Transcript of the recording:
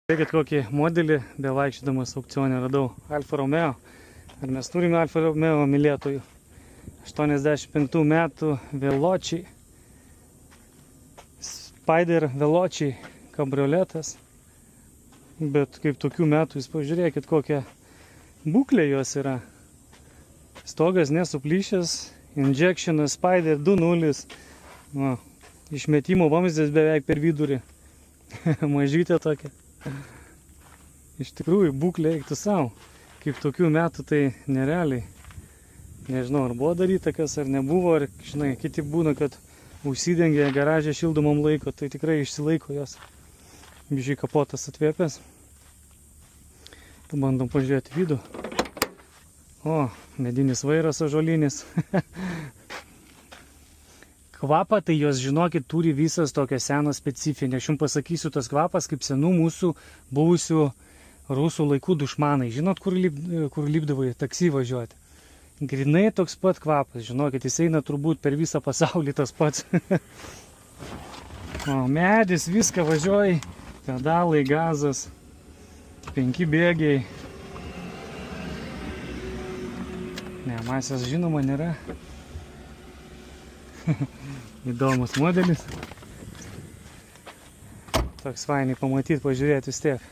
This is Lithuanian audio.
Žiūrėkit, kokį modelį bevaikščiodamas aukcione radau. Alfa Romeo. Ar mes turime Alfa Romeo mylėtojų? 85 metų Veloci. Spider Veloci kabrioletas. Bet kaip tokių metų, jūs pažiūrėkit, kokia būklė jos yra. Stogas nesuplyšęs. Injectionas Spider 2.0. Išmetimo vamzdis beveik per vidurį. Mažytė tokia. Iš tikrųjų, būklė eiktų savo. Kaip tokių metų tai nerealiai. Nežinau, ar buvo daryta kas, ar nebuvo, ar, žinai, kiti būna, kad užsidengia garažę šildomam laiko, tai tikrai išsilaiko jos. Biškai kapotas atvėpęs. Pabandom pažiūrėti vidų. O, medinis vairas ąžuolinis. Kvapą, tai jos, žinokit, turi visas tokią seną specifinę. Aš jums pasakysiu, tas kvapas kaip senų mūsų buvusių rusų laikų dušmanai. Žinot, kur lipdavai taksi važiuoti? Grinai toks pat kvapas, žinokit, jis eina turbūt per visą pasaulį tas pats. O, medis, viską važiuoji, pedalai, gazas, 5 bėgiai. Ne, masės žinoma nėra. Įdomus modelis. Toks fainai pamatyti, pažiūrėti vis tiek.